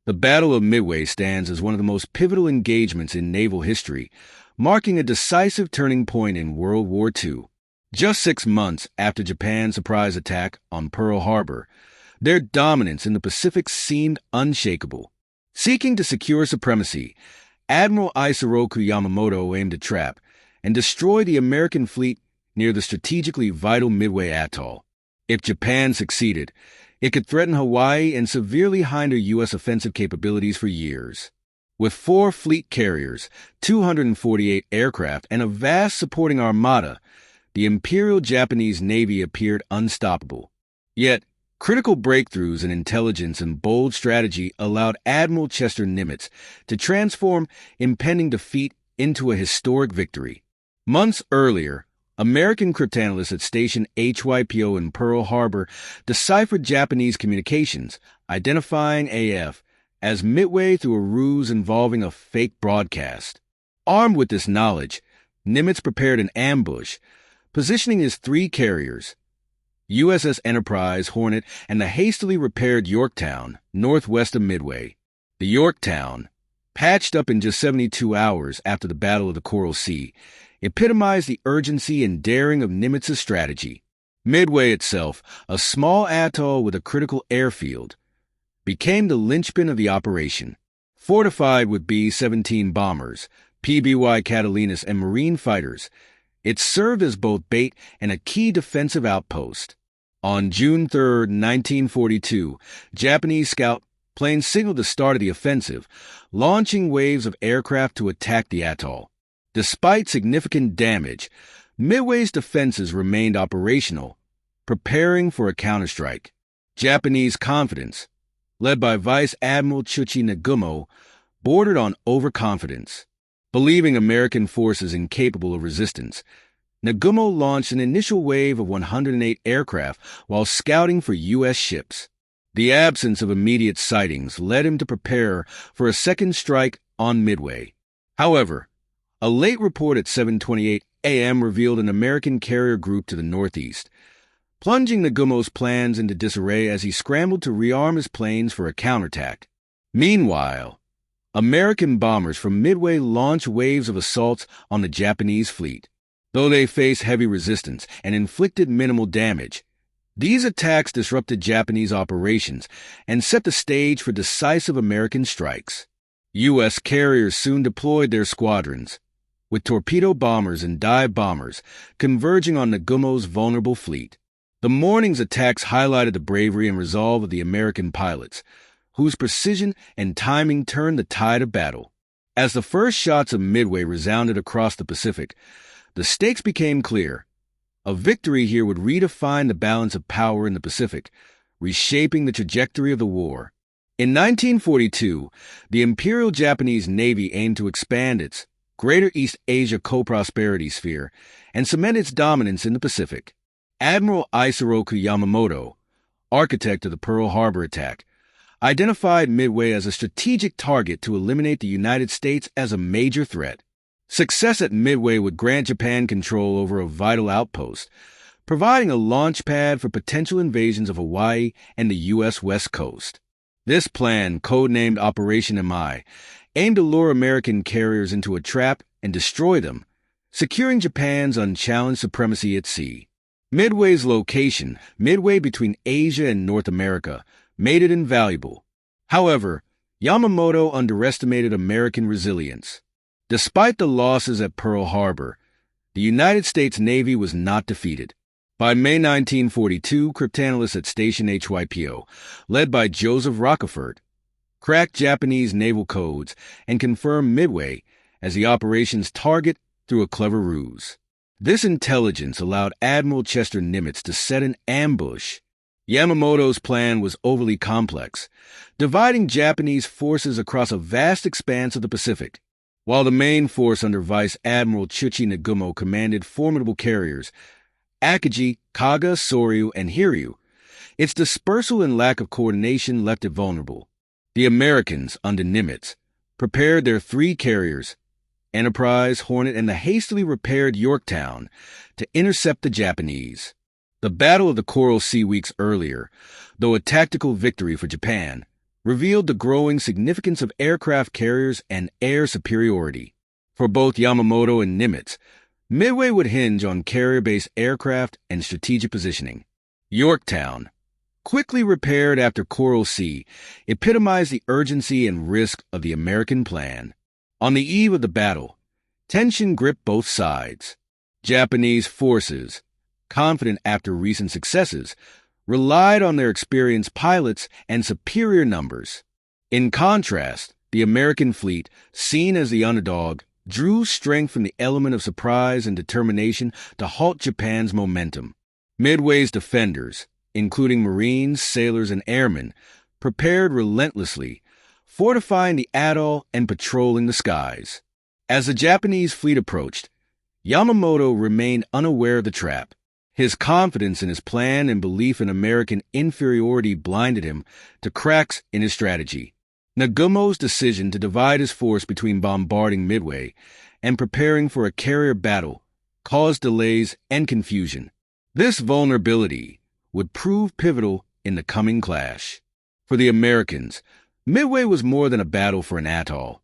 The Battle of Midway stands as one of the most pivotal engagements in naval history, marking a decisive turning point in World War II. Just 6 months after Japan's surprise attack on Pearl Harbor, their dominance in the Pacific seemed unshakable. Seeking to secure supremacy, Admiral Isoroku Yamamoto aimed to trap and destroy the American fleet near the strategically vital Midway Atoll. If Japan succeeded, it could threaten Hawaii and severely hinder U.S. offensive capabilities for years. With 4 fleet carriers, 248 aircraft, and a vast supporting armada, the Imperial Japanese Navy appeared unstoppable. Yet, critical breakthroughs in intelligence and bold strategy allowed Admiral Chester Nimitz to transform impending defeat into a historic victory. Months earlier, American cryptanalysts at Station HYPO in Pearl Harbor deciphered Japanese communications, identifying AF as Midway through a ruse involving a fake broadcast. Armed with this knowledge, Nimitz prepared an ambush, positioning his 3 carriers, USS Enterprise, Hornet, and the hastily repaired Yorktown, northwest of Midway. The Yorktown, patched up in just 72 hours after the Battle of the Coral Sea, epitomized the urgency and daring of Nimitz's strategy. Midway itself, a small atoll with a critical airfield, became the linchpin of the operation. Fortified with B-17 bombers, PBY Catalinas, and Marine fighters, it served as both bait and a key defensive outpost. On June 3, 1942, Japanese scout planes signaled the start of the offensive, launching waves of aircraft to attack the atoll. Despite significant damage, Midway's defenses remained operational, preparing for a counterstrike. Japanese confidence, led by Vice Admiral Chuchi Nagumo, bordered on overconfidence. Believing American forces incapable of resistance, Nagumo launched an initial wave of 108 aircraft while scouting for U.S. ships. The absence of immediate sightings led him to prepare for a second strike on Midway. However, a late report at 7:28 a.m. revealed an American carrier group to the northeast, plunging Nagumo's plans into disarray as he scrambled to rearm his planes for a counterattack. Meanwhile, American bombers from Midway launched waves of assaults on the Japanese fleet. Though they faced heavy resistance and inflicted minimal damage, these attacks disrupted Japanese operations and set the stage for decisive American strikes. U.S. carriers soon deployed their squadrons, with torpedo bombers and dive bombers converging on Nagumo's vulnerable fleet. The morning's attacks highlighted the bravery and resolve of the American pilots, whose precision and timing turned the tide of battle. As the first shots of Midway resounded across the Pacific, the stakes became clear. A victory here would redefine the balance of power in the Pacific, reshaping the trajectory of the war. In 1942, the Imperial Japanese Navy aimed to expand its Greater East Asia co-prosperity sphere and cement its dominance in the Pacific. Admiral Isoroku Yamamoto, architect of the Pearl Harbor attack, identified Midway as a strategic target to eliminate the United States as a major threat. Success at Midway would grant Japan control over a vital outpost, providing a launch pad for potential invasions of Hawaii and the U.S. West Coast. This plan, codenamed Operation MI, aimed to lure American carriers into a trap and destroy them, securing Japan's unchallenged supremacy at sea. Midway's location, midway between Asia and North America, made it invaluable. However, Yamamoto underestimated American resilience. Despite the losses at Pearl Harbor, the United States Navy was not defeated. By May 1942, cryptanalysts at Station HYPO, led by Joseph Rockefort, cracked Japanese naval codes and confirmed Midway as the operation's target through a clever ruse. This intelligence allowed Admiral Chester Nimitz to set an ambush. Yamamoto's plan was overly complex, dividing Japanese forces across a vast expanse of the Pacific. While the main force under Vice Admiral Chuchi Nagumo commanded formidable carriers, Akagi, Kaga, Soryu, and Hiryu, its dispersal and lack of coordination left it vulnerable. The Americans, under Nimitz, prepared their 3 carriers, Enterprise, Hornet, and the hastily repaired Yorktown, to intercept the Japanese. The Battle of the Coral Sea weeks earlier, though a tactical victory for Japan, revealed the growing significance of aircraft carriers and air superiority. For both Yamamoto and Nimitz, Midway would hinge on carrier-based aircraft and strategic positioning. Yorktown, quickly repaired after Coral Sea, epitomized the urgency and risk of the American plan. On the eve of the battle, tension gripped both sides. Japanese forces, confident after recent successes, relied on their experienced pilots and superior numbers. In contrast, the American fleet, seen as the underdog, drew strength from the element of surprise and determination to halt Japan's momentum. Midway's defenders, including Marines, sailors, and airmen, prepared relentlessly, fortifying the atoll and patrolling the skies. As the Japanese fleet approached, Yamamoto remained unaware of the trap. His confidence in his plan and belief in American inferiority blinded him to cracks in his strategy. Nagumo's decision to divide his force between bombarding Midway and preparing for a carrier battle caused delays and confusion. This vulnerability would prove pivotal in the coming clash. For the Americans, Midway was more than a battle for an atoll.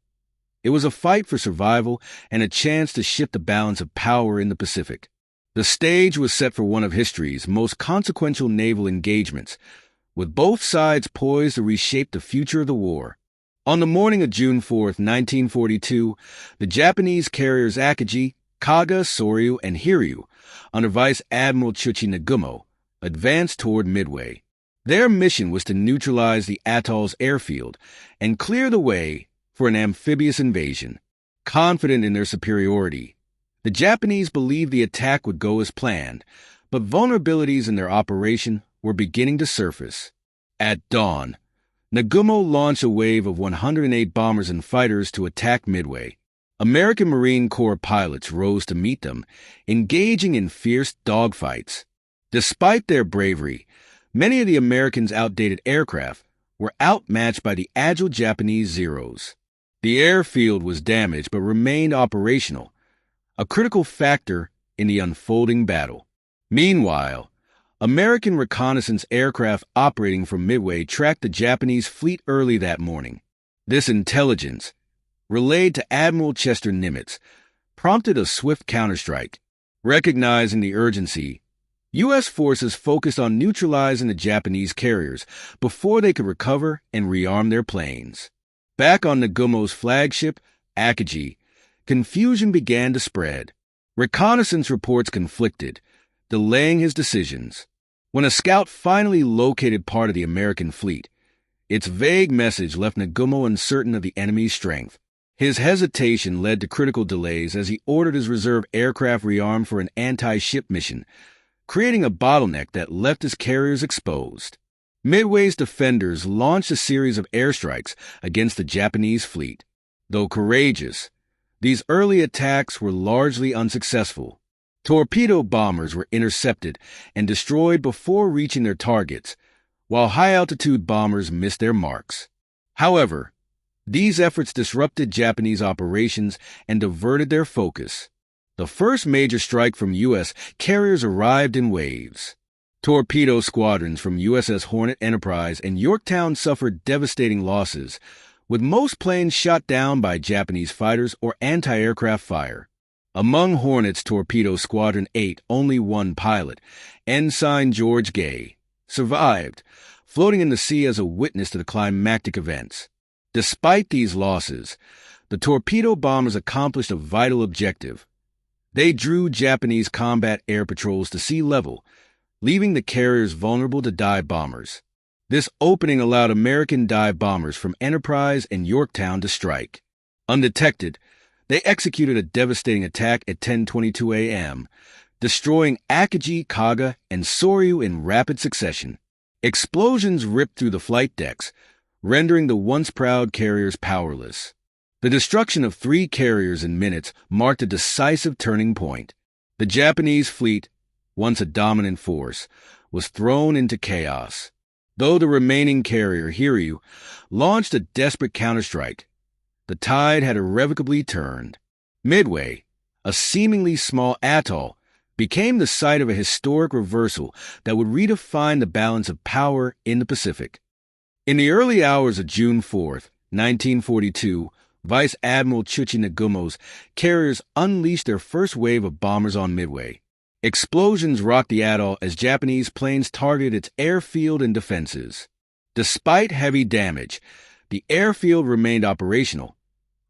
It was a fight for survival and a chance to shift the balance of power in the Pacific. The stage was set for one of history's most consequential naval engagements, with both sides poised to reshape the future of the war. On the morning of June 4, 1942, the Japanese carriers Akagi, Kaga, Soryu, and Hiryu, under Vice Admiral Chester Nimitz, advanced toward Midway. Their mission was to neutralize the atoll's airfield and clear the way for an amphibious invasion. Confident in their superiority, the Japanese believed the attack would go as planned, but vulnerabilities in their operation were beginning to surface. At dawn, Nagumo launched a wave of 108 bombers and fighters to attack Midway. American Marine Corps pilots rose to meet them, engaging in fierce dogfights. Despite their bravery, many of the Americans' outdated aircraft were outmatched by the agile Japanese Zeros. The airfield was damaged but remained operational, a critical factor in the unfolding battle. Meanwhile, American reconnaissance aircraft operating from Midway tracked the Japanese fleet early that morning. This intelligence, relayed to Admiral Chester Nimitz, prompted a swift counterstrike. Recognizing the urgency, U.S. forces focused on neutralizing the Japanese carriers before they could recover and rearm their planes. Back on Nagumo's flagship, Akagi, confusion began to spread. Reconnaissance reports conflicted, delaying his decisions. When a scout finally located part of the American fleet, its vague message left Nagumo uncertain of the enemy's strength. His hesitation led to critical delays as he ordered his reserve aircraft rearmed for an anti-ship mission, creating a bottleneck that left his carriers exposed. Midway's defenders launched a series of airstrikes against the Japanese fleet. Though courageous, these early attacks were largely unsuccessful. Torpedo bombers were intercepted and destroyed before reaching their targets, while high-altitude bombers missed their marks. However, these efforts disrupted Japanese operations and diverted their focus. The first major strike from U.S. carriers arrived in waves. Torpedo squadrons from USS Hornet Enterprise and Yorktown suffered devastating losses, with most planes shot down by Japanese fighters or anti-aircraft fire. Among Hornet's Torpedo Squadron 8, only one pilot, Ensign George Gay, survived, floating in the sea as a witness to the climactic events. Despite these losses, the torpedo bombers accomplished a vital objective. They drew Japanese combat air patrols to sea level, leaving the carriers vulnerable to dive bombers. This opening allowed American dive bombers from Enterprise and Yorktown to strike. Undetected, they executed a devastating attack at 10:22 a.m., destroying Akagi, Kaga, and Soryu in rapid succession. Explosions ripped through the flight decks, rendering the once proud carriers powerless. The destruction of 3 carriers in minutes marked a decisive turning point. The Japanese fleet, once a dominant force, was thrown into chaos. Though the remaining carrier, Hiryu, launched a desperate counterstrike, the tide had irrevocably turned. Midway, a seemingly small atoll, became the site of a historic reversal that would redefine the balance of power in the Pacific. In the early hours of June 4th, 1942, Vice Admiral Chester Nimitz carriers unleashed their first wave of bombers on Midway. Explosions rocked the atoll as Japanese planes targeted its airfield and defenses. Despite heavy damage, the airfield remained operational,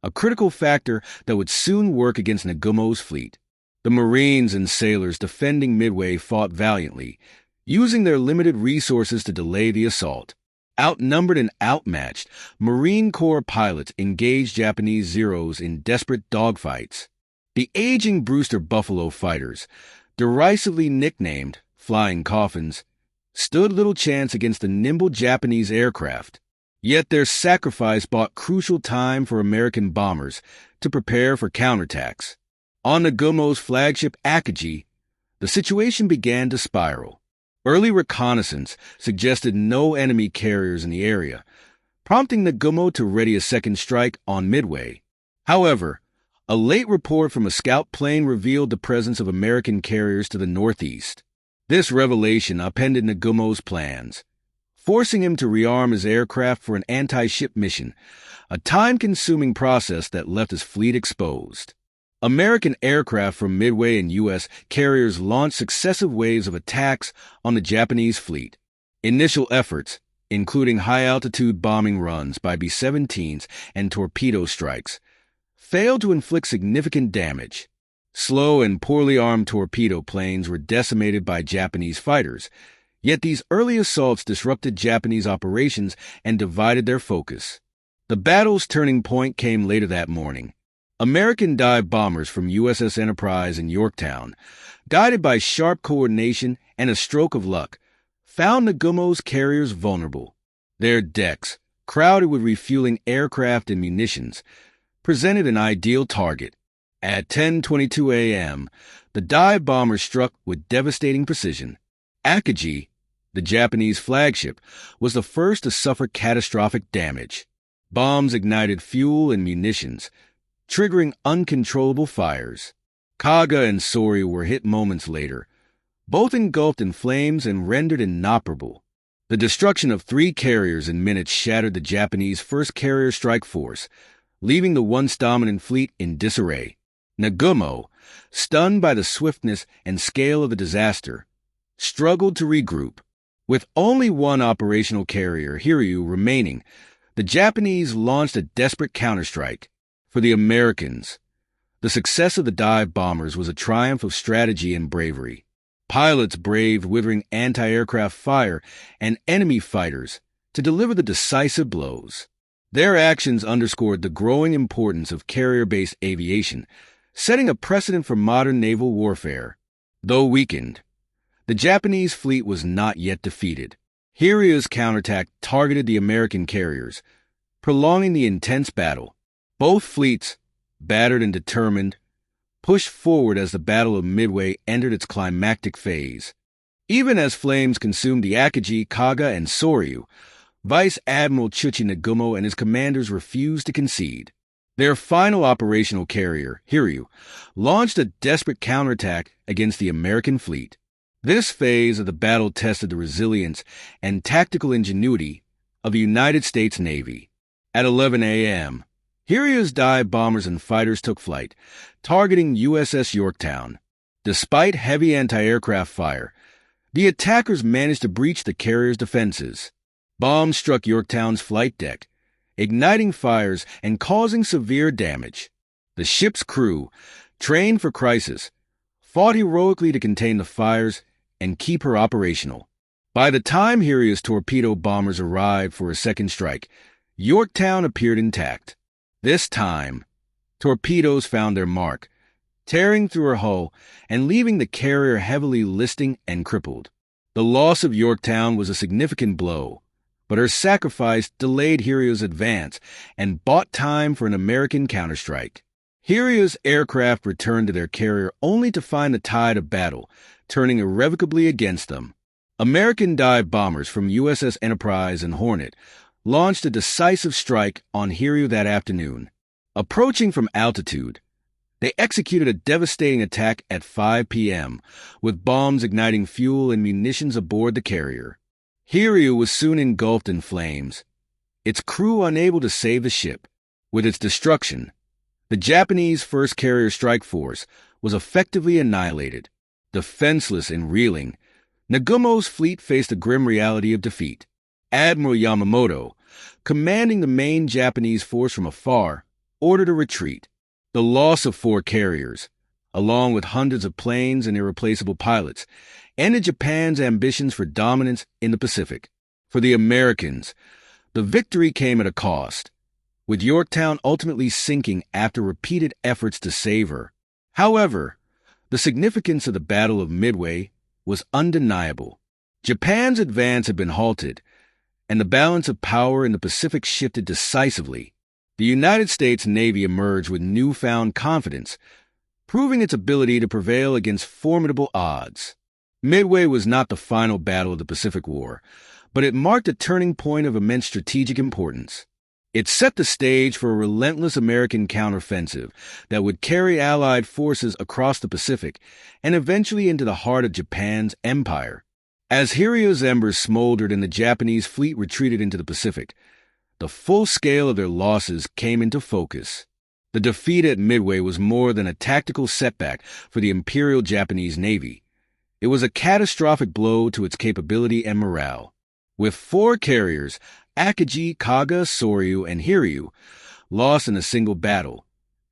a critical factor that would soon work against Nimitz's fleet. The Marines and sailors defending Midway fought valiantly, using their limited resources to delay the assault. Outnumbered and outmatched, Marine Corps pilots engaged Japanese Zeros in desperate dogfights. The aging Brewster Buffalo fighters, derisively nicknamed Flying Coffins, stood little chance against the nimble Japanese aircraft. Yet their sacrifice bought crucial time for American bombers to prepare for counterattacks. On Nimitz's flagship Akagi, the situation began to spiral. Early reconnaissance suggested no enemy carriers in the area, prompting Nimitz to ready a second strike on Midway. However, a late report from a scout plane revealed the presence of American carriers to the northeast. This revelation upended Nimitz's plans, forcing him to rearm his aircraft for an anti-ship mission, a time-consuming process that left his fleet exposed. American aircraft from Midway and U.S. carriers launched successive waves of attacks on the Japanese fleet. Initial efforts, including high-altitude bombing runs by B-17s and torpedo strikes, failed to inflict significant damage. Slow and poorly armed torpedo planes were decimated by Japanese fighters, yet these early assaults disrupted Japanese operations and divided their focus. The battle's turning point came later that morning. American dive bombers from USS Enterprise in Yorktown, guided by sharp coordination and a stroke of luck, found Nimitz's carriers vulnerable. Their decks, crowded with refueling aircraft and munitions, presented an ideal target. At 10:22 a.m., the dive bombers struck with devastating precision. Akagi, the Japanese flagship, was the first to suffer catastrophic damage. Bombs ignited fuel and munitions, triggering uncontrollable fires. Kaga and Soryu were hit moments later, both engulfed in flames and rendered inoperable. The destruction of 3 carriers in minutes shattered the Japanese first carrier strike force, leaving the once dominant fleet in disarray. Nimitz, stunned by the swiftness and scale of the disaster, struggled to regroup. With only one operational carrier, Hiryu, remaining, the Japanese launched a desperate counterstrike. For the Americans, the success of the dive bombers was a triumph of strategy and bravery. Pilots braved withering anti-aircraft fire and enemy fighters to deliver the decisive blows. Their actions underscored the growing importance of carrier-based aviation, setting a precedent for modern naval warfare. Though weakened, the Japanese fleet was not yet defeated. Hiryu's counterattack targeted the American carriers, prolonging the intense battle. Both fleets, battered and determined, pushed forward as the Battle of Midway entered its climactic phase. Even as flames consumed the Akagi, Kaga, and Soryu, Vice Admiral Chester Nimitz and his commanders refused to concede. Their final operational carrier, Hiryu, launched a desperate counterattack against the American fleet. This phase of the battle tested the resilience and tactical ingenuity of the United States Navy. At 11 a.m., Hiryu's dive bombers and fighters took flight, targeting USS Yorktown. Despite heavy anti-aircraft fire, the attackers managed to breach the carrier's defenses. Bombs struck Yorktown's flight deck, igniting fires and causing severe damage. The ship's crew, trained for crisis, fought heroically to contain the fires and keep her operational. By the time Hiryu's torpedo bombers arrived for a second strike, Yorktown appeared intact. This time, torpedoes found their mark, tearing through her hull and leaving the carrier heavily listing and crippled. The loss of Yorktown was a significant blow, but her sacrifice delayed Hiryu's advance and bought time for an American counterstrike. Hiryu's aircraft returned to their carrier only to find the tide of battle turning irrevocably against them. American dive bombers from USS Enterprise and Hornet launched a decisive strike on Hiryu that afternoon. Approaching from altitude, they executed a devastating attack at 5 p.m., with bombs igniting fuel and munitions aboard the carrier. Hiryu was soon engulfed in flames, its crew unable to save the ship. With its destruction, the Japanese First Carrier Strike Force was effectively annihilated. Defenseless and reeling, Nagumo's fleet faced the grim reality of defeat. Admiral Yamamoto, commanding the main Japanese force from afar, ordered a retreat. The loss of 4 carriers, along with hundreds of planes and irreplaceable pilots, ended Japan's ambitions for dominance in the Pacific. For the Americans, the victory came at a cost, with Yorktown ultimately sinking after repeated efforts to save her. However, the significance of the Battle of Midway was undeniable. Japan's advance had been halted, and the balance of power in the Pacific shifted decisively. The United States Navy emerged with newfound confidence, proving its ability to prevail against formidable odds. Midway was not the final battle of the Pacific War, but it marked a turning point of immense strategic importance. It set the stage for a relentless American counteroffensive that would carry Allied forces across the Pacific and eventually into the heart of Japan's empire. As Hiryu's embers smoldered and the Japanese fleet retreated into the Pacific, the full scale of their losses came into focus. The defeat at Midway was more than a tactical setback for the Imperial Japanese Navy. It was a catastrophic blow to its capability and morale. With 4 carriers, Akagi, Kaga, Soryu, and Hiryu, lost in a single battle,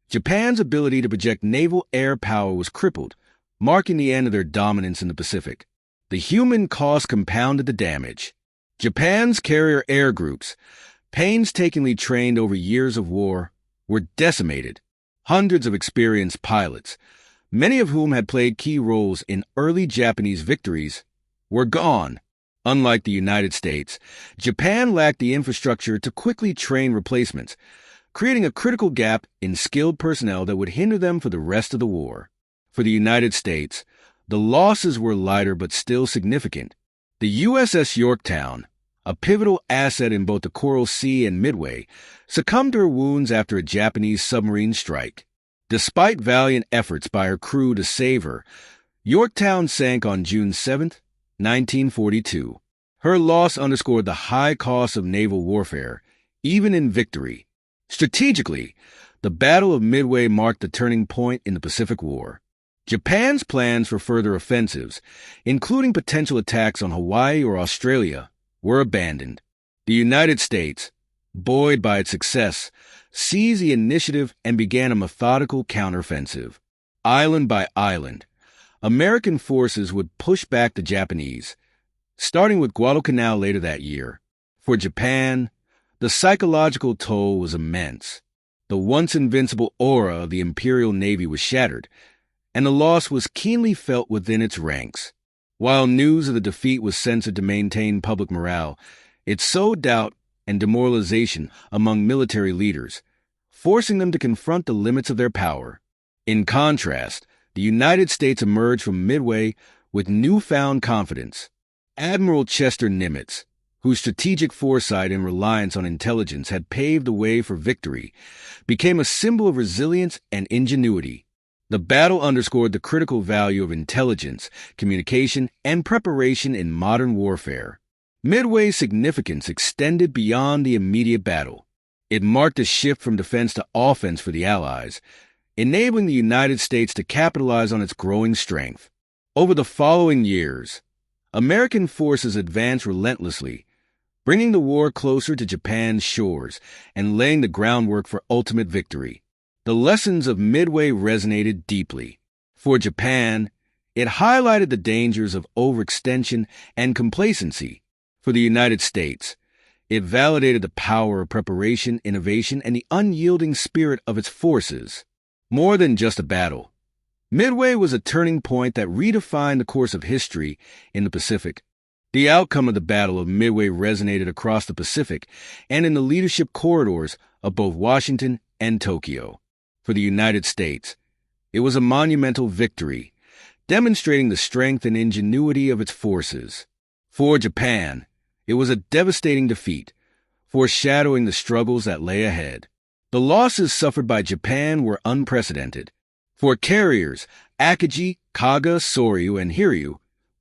Japan's ability to project naval air power was crippled, marking the end of their dominance in the Pacific. The human cost compounded the damage. Japan's carrier air groups, painstakingly trained over years of war, were decimated. Hundreds of experienced pilots, many of whom had played key roles in early Japanese victories, were gone. Unlike the United States, Japan lacked the infrastructure to quickly train replacements, creating a critical gap in skilled personnel that would hinder them for the rest of the war. For the United States, the losses were lighter but still significant. The USS Yorktown, a pivotal asset in both the Coral Sea and Midway, succumbed to her wounds after a Japanese submarine strike. Despite valiant efforts by her crew to save her, Yorktown sank on June 7, 1942. Her loss underscored the high cost of naval warfare, even in victory. Strategically, the Battle of Midway marked the turning point in the Pacific War. Japan's plans for further offensives, including potential attacks on Hawaii or Australia, were abandoned. The United States, buoyed by its success, seized the initiative and began a methodical counteroffensive. Island by island, American forces would push back the Japanese, starting with Guadalcanal later that year. For Japan, the psychological toll was immense. The once invincible aura of the Imperial Navy was shattered, and the loss was keenly felt within its ranks. While news of the defeat was censored to maintain public morale, it sowed doubt and demoralization among military leaders, forcing them to confront the limits of their power. In contrast, the United States emerged from Midway with newfound confidence. Admiral Chester Nimitz, whose strategic foresight and reliance on intelligence had paved the way for victory, became a symbol of resilience and ingenuity. The battle underscored the critical value of intelligence, communication, and preparation in modern warfare. Midway's significance extended beyond the immediate battle. It marked a shift from defense to offense for the Allies, enabling the United States to capitalize on its growing strength. Over the following years, American forces advanced relentlessly, bringing the war closer to Japan's shores and laying the groundwork for ultimate victory. The lessons of Midway resonated deeply. For Japan, it highlighted the dangers of overextension and complacency. For the United States, it validated the power of preparation, innovation, and the unyielding spirit of its forces. More than just a battle, Midway was a turning point that redefined the course of history in the Pacific. The outcome of the Battle of Midway resonated across the Pacific and in the leadership corridors of both Washington and Tokyo. For the United States, it was a monumental victory, demonstrating the strength and ingenuity of its forces. For Japan, it was a devastating defeat, foreshadowing the struggles that lay ahead. The losses suffered by Japan were unprecedented. For carriers, Akagi, Kaga, Soryu, and Hiryu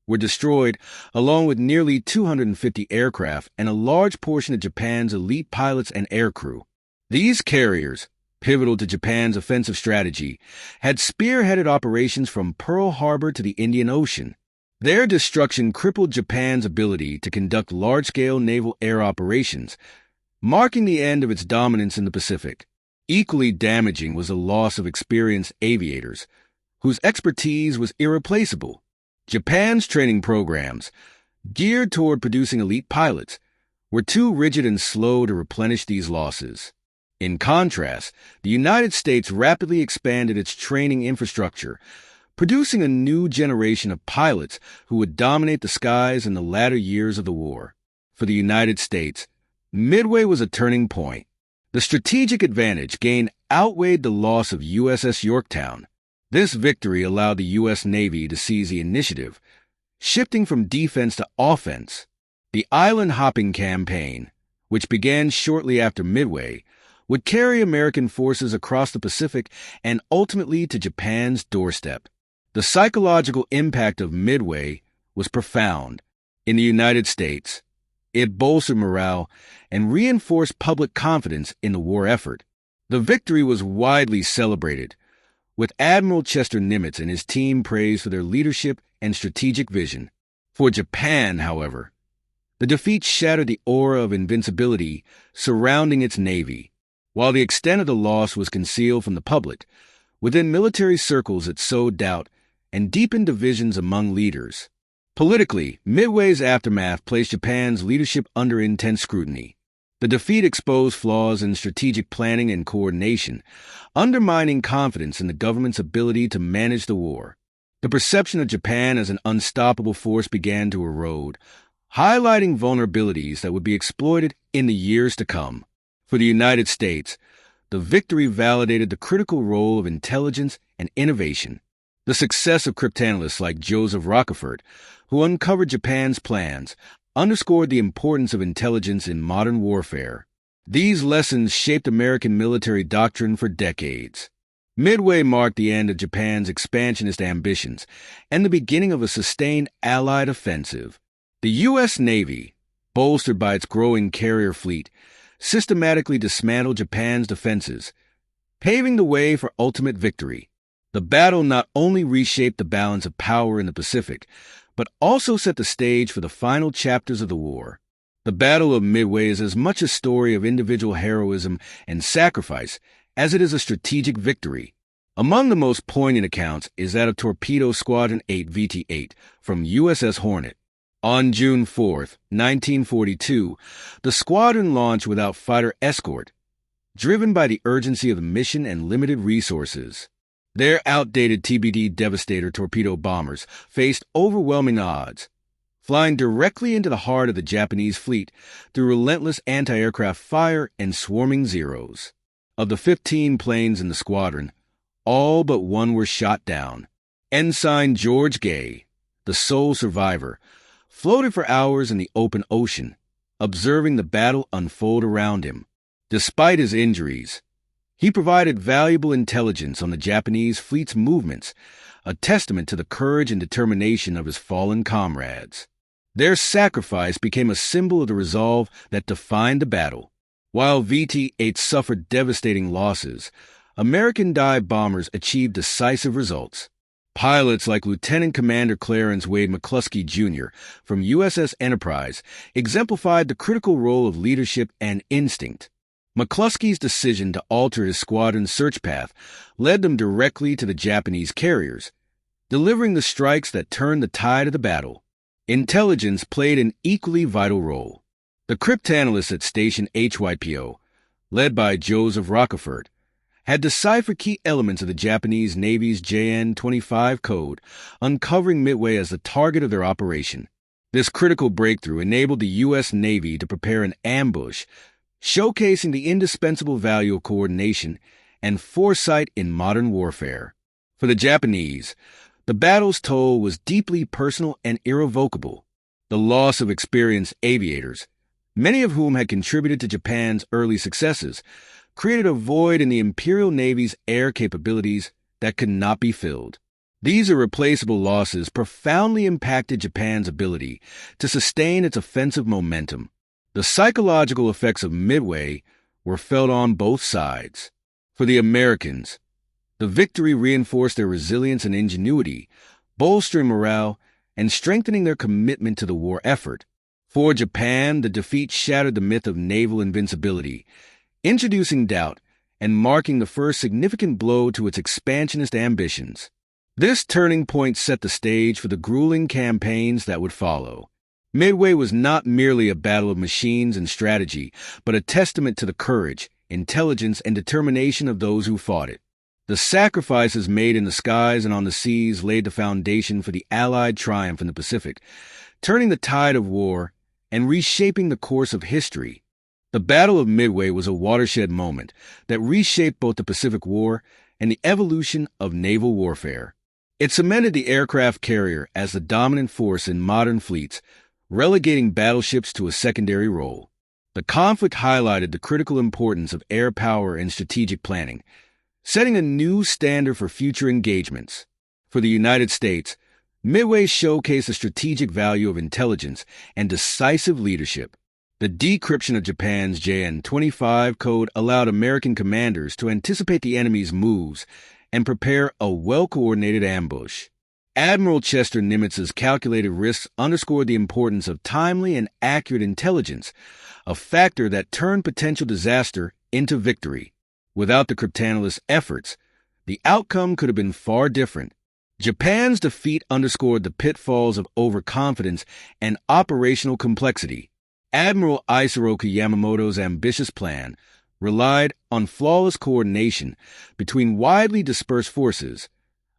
were destroyed, along with nearly 250 aircraft and a large portion of Japan's elite pilots and aircrew. These carriers, pivotal to Japan's offensive strategy, had spearheaded operations from Pearl Harbor to the Indian Ocean. Their destruction crippled Japan's ability to conduct large-scale naval air operations, marking the end of its dominance in the Pacific. Equally damaging was the loss of experienced aviators, whose expertise was irreplaceable. Japan's training programs, geared toward producing elite pilots, were too rigid and slow to replenish these losses. In contrast, the United States rapidly expanded its training infrastructure, producing a new generation of pilots who would dominate the skies in the latter years of the war. For the United States, Midway was a turning point. The strategic advantage gained outweighed the loss of USS Yorktown. This victory allowed the U.S. Navy to seize the initiative, shifting from defense to offense. The island-hopping campaign, which began shortly after Midway, would carry American forces across the Pacific and ultimately to Japan's doorstep. The psychological impact of Midway was profound. In the United States, it bolstered morale and reinforced public confidence in the war effort. The victory was widely celebrated, with Admiral Chester Nimitz and his team praised for their leadership and strategic vision. For Japan, however, the defeat shattered the aura of invincibility surrounding its navy. While the extent of the loss was concealed from the public, within military circles it sowed doubt and deepened divisions among leaders. Politically, Midway's aftermath placed Japan's leadership under intense scrutiny. The defeat exposed flaws in strategic planning and coordination, undermining confidence in the government's ability to manage the war. The perception of Japan as an unstoppable force began to erode, highlighting vulnerabilities that would be exploited in the years to come. For the United States, the victory validated the critical role of intelligence and innovation. The success of cryptanalysts like Joseph Rockefeller, who uncovered Japan's plans, underscored the importance of intelligence in modern warfare. These lessons shaped American military doctrine for decades. Midway marked the end of Japan's expansionist ambitions and the beginning of a sustained Allied offensive. The U.S. Navy, bolstered by its growing carrier fleet, systematically dismantled Japan's defenses, paving the way for ultimate victory. The battle not only reshaped the balance of power in the Pacific, but also set the stage for the final chapters of the war. The Battle of Midway is as much a story of individual heroism and sacrifice as it is a strategic victory. Among the most poignant accounts is that of Torpedo Squadron 8 VT-8 from USS Hornet. On June 4, 1942, the squadron launched without fighter escort, driven by the urgency of the mission and limited resources. Their outdated TBD Devastator torpedo bombers faced overwhelming odds, flying directly into the heart of the Japanese fleet through relentless anti-aircraft fire and swarming Zeros. Of the 15 planes in the squadron, all but one were shot down. Ensign George Gay, the sole survivor, floated for hours in the open ocean, observing the battle unfold around him. Despite his injuries, he provided valuable intelligence on the Japanese fleet's movements, a testament to the courage and determination of his fallen comrades. Their sacrifice became a symbol of the resolve that defined the battle. While VT-8 suffered devastating losses, American dive bombers achieved decisive results. Pilots like Lieutenant Commander Clarence Wade McCluskey, Jr. from USS Enterprise exemplified the critical role of leadership and instinct. McCluskey's decision to alter his squadron's search path led them directly to the Japanese carriers, delivering the strikes that turned the tide of the battle. Intelligence played an equally vital role. The cryptanalysts at Station HYPO, led by Joseph Rockefeller, had deciphered key elements of the Japanese Navy's JN-25 code, uncovering Midway as the target of their operation. This critical breakthrough enabled the U.S. Navy to prepare an ambush, showcasing the indispensable value of coordination and foresight in modern warfare. For the Japanese, the battle's toll was deeply personal and irrevocable. The loss of experienced aviators, many of whom had contributed to Japan's early successes, created a void in the Imperial Navy's air capabilities that could not be filled. These irreplaceable losses profoundly impacted Japan's ability to sustain its offensive momentum. The psychological effects of Midway were felt on both sides. For the Americans, the victory reinforced their resilience and ingenuity, bolstering morale and strengthening their commitment to the war effort. For Japan, the defeat shattered the myth of naval invincibility, introducing doubt and marking the first significant blow to its expansionist ambitions. This turning point set the stage for the grueling campaigns that would follow. Midway was not merely a battle of machines and strategy, but a testament to the courage, intelligence, and determination of those who fought it. The sacrifices made in the skies and on the seas laid the foundation for the Allied triumph in the Pacific, turning the tide of war and reshaping the course of history. The Battle of Midway was a watershed moment that reshaped both the Pacific War and the evolution of naval warfare. It cemented the aircraft carrier as the dominant force in modern fleets, relegating battleships to a secondary role. The conflict highlighted the critical importance of air power in strategic planning, setting a new standard for future engagements. For the United States, Midway showcased the strategic value of intelligence and decisive leadership. The decryption of Japan's JN-25 code allowed American commanders to anticipate the enemy's moves and prepare a well-coordinated ambush. Admiral Chester Nimitz's calculated risks underscored the importance of timely and accurate intelligence, a factor that turned potential disaster into victory. Without the cryptanalysts' efforts, the outcome could have been far different. Japan's defeat underscored the pitfalls of overconfidence and operational complexity. Admiral Isoroku Yamamoto's ambitious plan relied on flawless coordination between widely dispersed forces,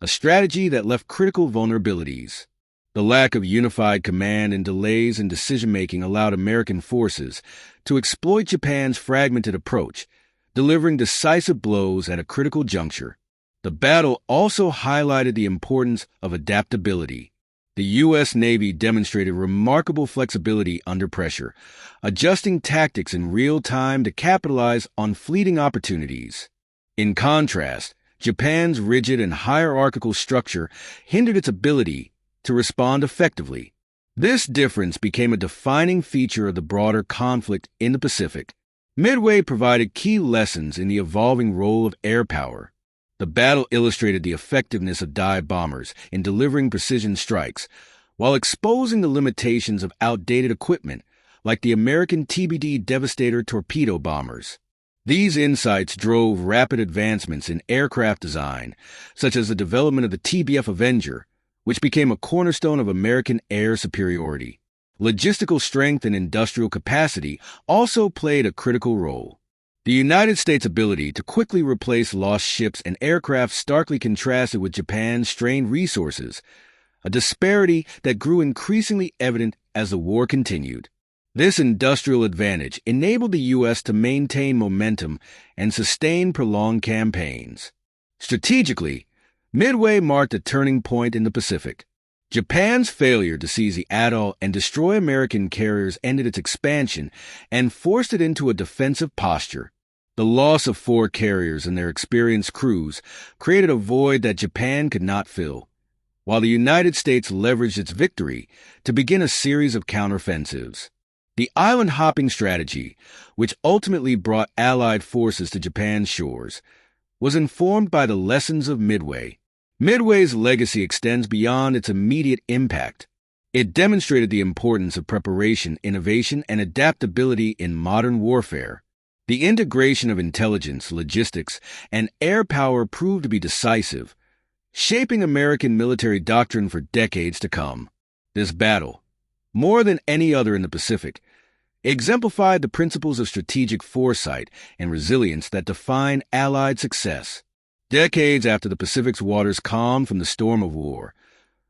a strategy that left critical vulnerabilities. The lack of unified command and delays in decision-making allowed American forces to exploit Japan's fragmented approach, delivering decisive blows at a critical juncture. The battle also highlighted the importance of adaptability. The U.S. Navy demonstrated remarkable flexibility under pressure, adjusting tactics in real time to capitalize on fleeting opportunities. In contrast, Japan's rigid and hierarchical structure hindered its ability to respond effectively. This difference became a defining feature of the broader conflict in the Pacific. Midway provided key lessons in the evolving role of air power. The battle illustrated the effectiveness of dive bombers in delivering precision strikes, while exposing the limitations of outdated equipment like the American TBD Devastator torpedo bombers. These insights drove rapid advancements in aircraft design, such as the development of the TBF Avenger, which became a cornerstone of American air superiority. Logistical strength and industrial capacity also played a critical role. The United States' ability to quickly replace lost ships and aircraft starkly contrasted with Japan's strained resources, a disparity that grew increasingly evident as the war continued. This industrial advantage enabled the U.S. to maintain momentum and sustain prolonged campaigns. Strategically, Midway marked a turning point in the Pacific. Japan's failure to seize the atoll and destroy American carriers ended its expansion and forced it into a defensive posture. The loss of 4 carriers and their experienced crews created a void that Japan could not fill, while the United States leveraged its victory to begin a series of counteroffensives. The island-hopping strategy, which ultimately brought Allied forces to Japan's shores, was informed by the lessons of Midway. Midway's legacy extends beyond its immediate impact. It demonstrated the importance of preparation, innovation, and adaptability in modern warfare. The integration of intelligence, logistics, and air power proved to be decisive, shaping American military doctrine for decades to come. This battle, more than any other in the Pacific, exemplified the principles of strategic foresight and resilience that define Allied success. Decades after the Pacific's waters calmed from the storm of war,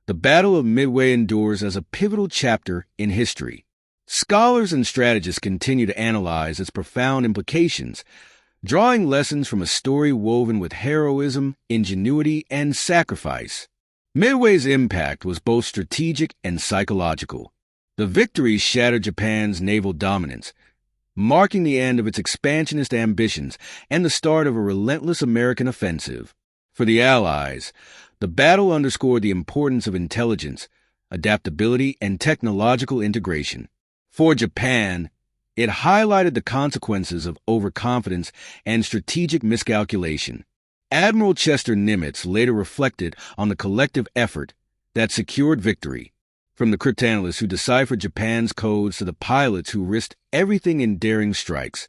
the Battle of Midway endures as a pivotal chapter in history. Scholars and strategists continue to analyze its profound implications, drawing lessons from a story woven with heroism, ingenuity, and sacrifice. Midway's impact was both strategic and psychological. The victory shattered Japan's naval dominance, marking the end of its expansionist ambitions and the start of a relentless American offensive. For the Allies, The battle underscored the importance of intelligence, adaptability, and technological integration. For Japan, it highlighted the consequences of overconfidence and strategic miscalculation. Admiral Chester Nimitz later reflected on the collective effort that secured victory. From the cryptanalysts who deciphered Japan's codes to the pilots who risked everything in daring strikes,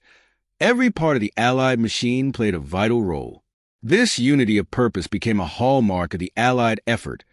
every part of the Allied machine played a vital role. This unity of purpose became a hallmark of the Allied effort,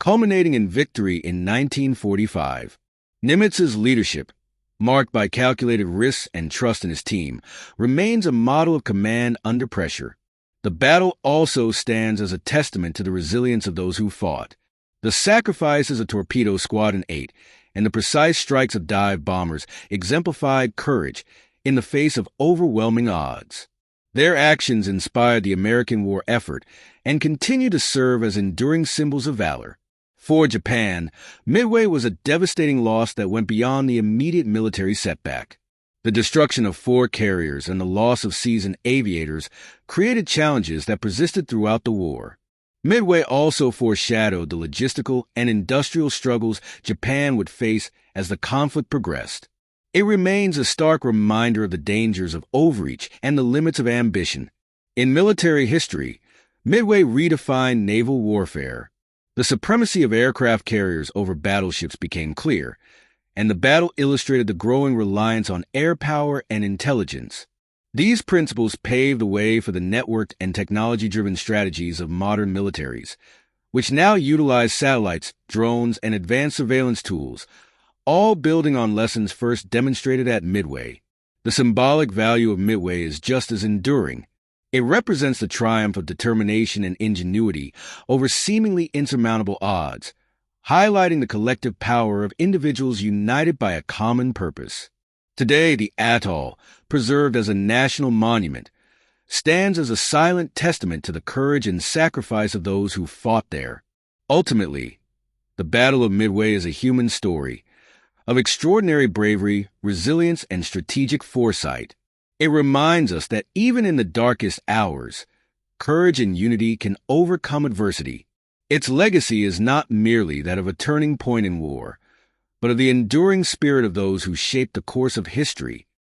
culminating in victory in 1945. Nimitz's leadership, marked by calculated risks and trust in his team, remains a model of command under pressure. The battle also stands as a testament to the resilience of those who fought. The sacrifices of Torpedo Squadron 8 and the precise strikes of dive bombers exemplified courage in the face of overwhelming odds. Their actions inspired the American war effort and continue to serve as enduring symbols of valor. For Japan, Midway was a devastating loss that went beyond the immediate military setback. The destruction of 4 carriers and the loss of seasoned aviators created challenges that persisted throughout the war. Midway also foreshadowed the logistical and industrial struggles Japan would face as the conflict progressed. It remains a stark reminder of the dangers of overreach and the limits of ambition. In military history, Midway redefined naval warfare. The supremacy of aircraft carriers over battleships became clear, and the battle illustrated the growing reliance on air power and intelligence. These principles paved the way for the networked and technology-driven strategies of modern militaries, which now utilize satellites, drones, and advanced surveillance tools, all building on lessons first demonstrated at Midway. The symbolic value of Midway is just as enduring. It represents the triumph of determination and ingenuity over seemingly insurmountable odds, highlighting the collective power of individuals united by a common purpose. Today, the atoll, preserved as a national monument, stands as a silent testament to the courage and sacrifice of those who fought there. Ultimately, the Battle of Midway is a human story of extraordinary bravery, resilience, and strategic foresight. It reminds us that even in the darkest hours, courage and unity can overcome adversity. Its legacy is not merely that of a turning point in war, but of the enduring spirit of those who shaped the course of history